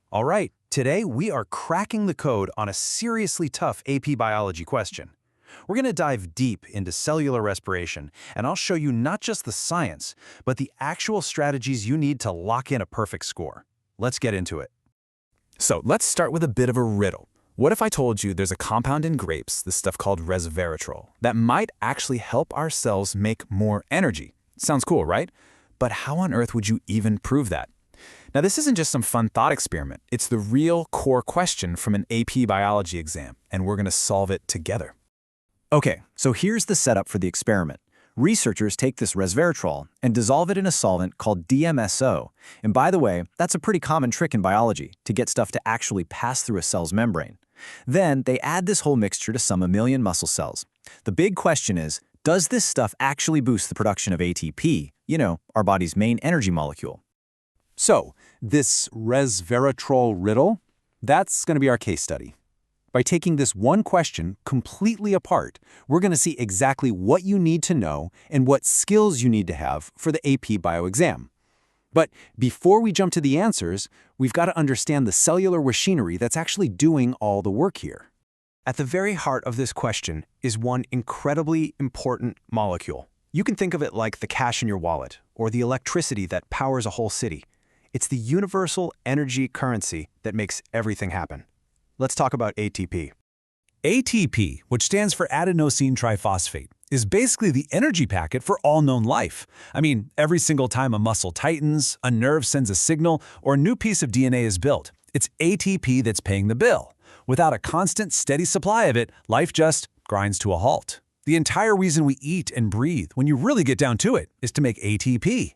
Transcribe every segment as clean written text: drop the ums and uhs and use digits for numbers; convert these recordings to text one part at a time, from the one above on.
All right, today we are cracking the code on a seriously tough AP biology question. We're going to dive deep into cellular respiration, and I'll show you not just the science, but the actual strategies you need to lock in a perfect score. Let's get into it. So let's start with a bit of a riddle. What if I told you there's a compound in grapes, this stuff called resveratrol, that might actually help our cells make more energy? Sounds cool, right? But how on earth would you even prove that? Now, this isn't just some fun thought experiment. It's the real core question from an AP biology exam, and we're going to solve it together. Okay, so here's the setup for the experiment. Researchers take this resveratrol and dissolve it in a solvent called DMSO. And by the way, that's a pretty common trick in biology, to get stuff to actually pass through a cell's membrane. Then they add this whole mixture to some mammalian muscle cells. The big question is, does this stuff actually boost the production of ATP, our body's main energy molecule? So, this resveratrol riddle, that's going to be our case study. By taking this one question completely apart, we're going to see exactly what you need to know and what skills you need to have for the AP Bio exam. But before we jump to the answers, we've got to understand the cellular machinery that's actually doing all the work here. At the very heart of this question is one incredibly important molecule. You can think of it like the cash in your wallet, or the electricity that powers a whole city. It's the universal energy currency that makes everything happen. Let's talk about ATP. ATP, which stands for adenosine triphosphate, is basically the energy packet for all known life. I mean, every single time a muscle tightens, a nerve sends a signal, or a new piece of DNA is built, it's ATP that's paying the bill. Without a constant, steady supply of it, life just grinds to a halt. The entire reason we eat and breathe, when you really get down to it, is to make ATP.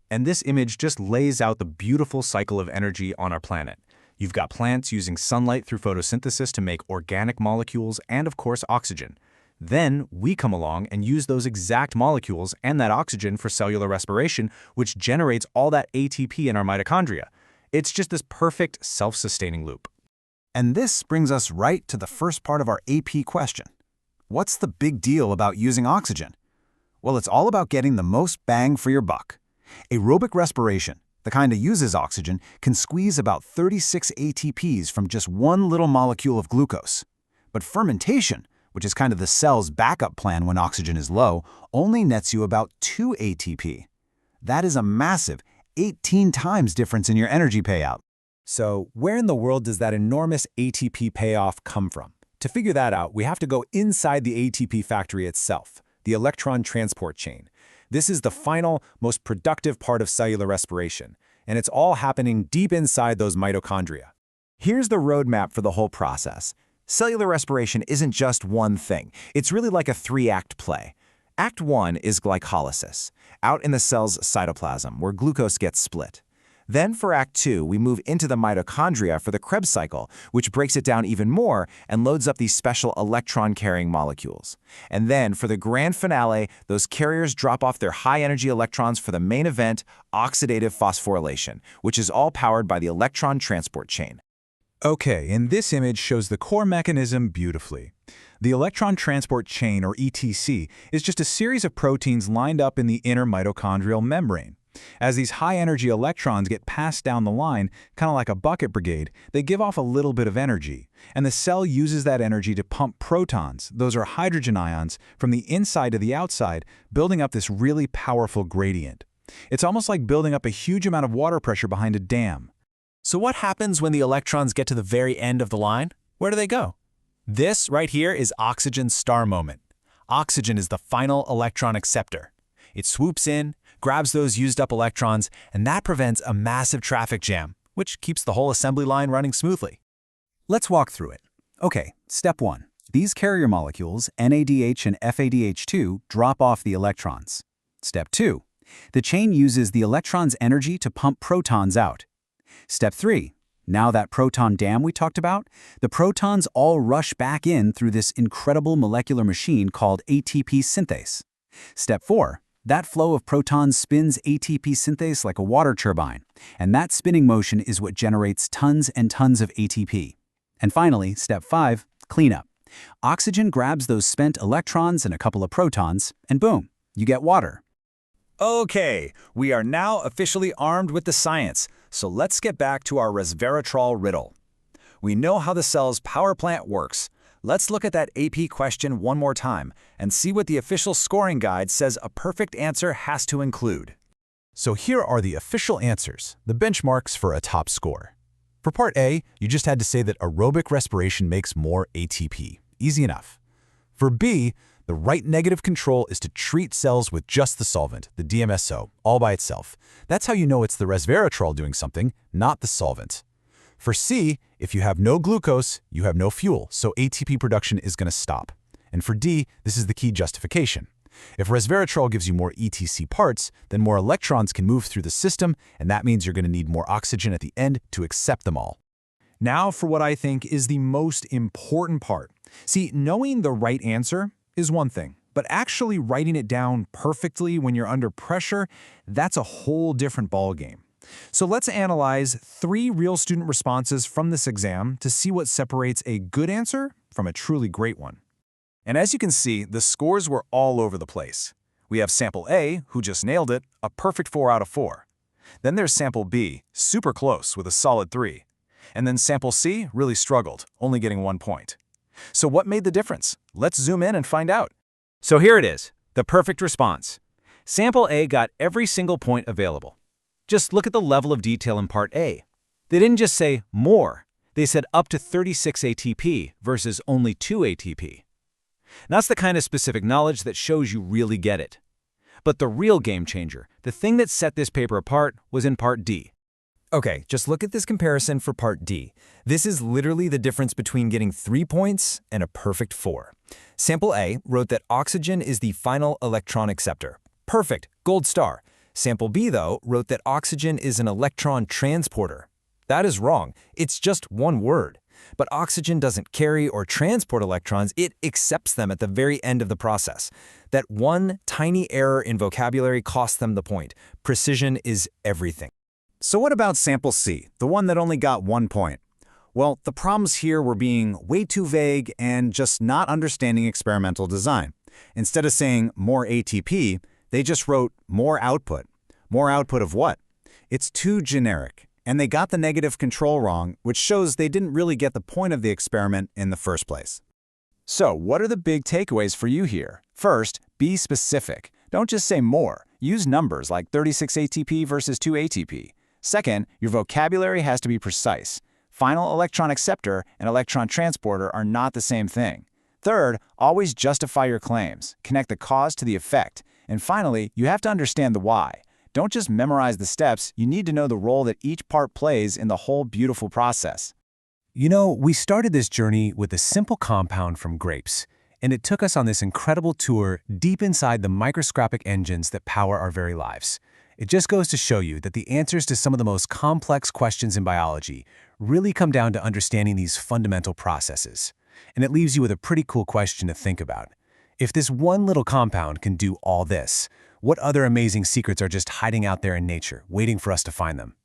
And this image just lays out the beautiful cycle of energy on our planet. You've got plants using sunlight through photosynthesis to make organic molecules and, of course, oxygen. Then we come along and use those exact molecules and that oxygen for cellular respiration, which generates all that ATP in our mitochondria. It's just this perfect self-sustaining loop. And this brings us right to the first part of our AP question. What's the big deal about using oxygen? Well, it's all about getting the most bang for your buck. Aerobic respiration, the kind that uses oxygen, can squeeze about 36 ATPs from just one little molecule of glucose. But fermentation, which is kind of the cell's backup plan when oxygen is low, only nets you about 2 ATP. That is a massive 18 times difference in your energy payout. So where in the world does that enormous ATP payoff come from? To figure that out, we have to go inside the ATP factory itself, the electron transport chain. This is the final, most productive part of cellular respiration, and it's all happening deep inside those mitochondria. Here's the roadmap for the whole process. Cellular respiration isn't just one thing. It's really like a 3-act play. Act 1 is glycolysis, out in the cell's cytoplasm, where glucose gets split. Then for Act 2, we move into the mitochondria for the Krebs cycle, which breaks it down even more and loads up these special electron-carrying molecules. And then for the grand finale, those carriers drop off their high-energy electrons for the main event, oxidative phosphorylation, which is all powered by the electron transport chain. Okay, and this image shows the core mechanism beautifully. The electron transport chain, or ETC, is just a series of proteins lined up in the inner mitochondrial membrane. As these high-energy electrons get passed down the line, kind of like a bucket brigade, they give off a little bit of energy, and the cell uses that energy to pump protons, those are hydrogen ions, from the inside to the outside, building up this really powerful gradient. It's almost like building up a huge amount of water pressure behind a dam. So what happens when the electrons get to the very end of the line? Where do they go? This right here is oxygen's star moment. Oxygen is the final electron acceptor. It swoops in, grabs those used-up electrons, and that prevents a massive traffic jam, which keeps the whole assembly line running smoothly. Let's walk through it. Okay, step 1. These carrier molecules, NADH and FADH2, drop off the electrons. Step 2. The chain uses the electron's energy to pump protons out. Step 3. Now that proton dam we talked about, the protons all rush back in through this incredible molecular machine called ATP synthase. Step 4. That flow of protons spins ATP synthase like a water turbine, and that spinning motion is what generates tons and tons of ATP. And finally, step 5, cleanup. Oxygen grabs those spent electrons and a couple of protons, and boom, you get water. Okay, we are now officially armed with the science. So let's get back to our resveratrol riddle. We know how the cell's power plant works. Let's look at that AP question one more time and see what the official scoring guide says a perfect answer has to include. So here are the official answers, the benchmarks for a top score. For part A, you just had to say that aerobic respiration makes more ATP. Easy enough. For B, the right negative control is to treat cells with just the solvent, the DMSO, all by itself. That's how you know it's the resveratrol doing something, not the solvent. For C, if you have no glucose, you have no fuel, so ATP production is going to stop. And for D, this is the key justification. If resveratrol gives you more ETC parts, then more electrons can move through the system, and that means you're going to need more oxygen at the end to accept them all. Now for what I think is the most important part. See, knowing the right answer is one thing, but actually writing it down perfectly when you're under pressure, that's a whole different ballgame. So let's analyze 3 real student responses from this exam to see what separates a good answer from a truly great one. And as you can see, the scores were all over the place. We have sample A, who just nailed it, a perfect 4 out of 4. Then there's sample B, super close with a solid 3. And then sample C really struggled, only getting 1 point. So what made the difference? Let's zoom in and find out. So here it is, the perfect response. Sample A got every single point available. Just look at the level of detail in part A. They didn't just say more, they said up to 36 ATP versus only 2 ATP. That's the kind of specific knowledge that shows you really get it. But the real game changer, the thing that set this paper apart, was in part D. Okay, just look at this comparison for part D. This is literally the difference between getting 3 points and a perfect 4. Sample A wrote that oxygen is the final electron acceptor. Perfect, gold star. Sample B, though, wrote that oxygen is an electron transporter. That is wrong. It's just one word. But oxygen doesn't carry or transport electrons, it accepts them at the very end of the process. That one tiny error in vocabulary cost them the point. Precision is everything. So what about sample C, the one that only got 1 point? Well, the problems here were being way too vague and just not understanding experimental design. Instead of saying more ATP, they just wrote more output. More output of what? It's too generic. And they got the negative control wrong, which shows they didn't really get the point of the experiment in the first place. So what are the big takeaways for you here? First, be specific. Don't just say more. Use numbers like 36 ATP versus 2 ATP. Second, your vocabulary has to be precise. Final electron acceptor and electron transporter are not the same thing. Third, always justify your claims. Connect the cause to the effect. And finally, you have to understand the why. Don't just memorize the steps, you need to know the role that each part plays in the whole beautiful process. You know, we started this journey with a simple compound from grapes, and it took us on this incredible tour deep inside the microscopic engines that power our very lives. It just goes to show you that the answers to some of the most complex questions in biology really come down to understanding these fundamental processes. And it leaves you with a pretty cool question to think about. If this one little compound can do all this, what other amazing secrets are just hiding out there in nature, waiting for us to find them?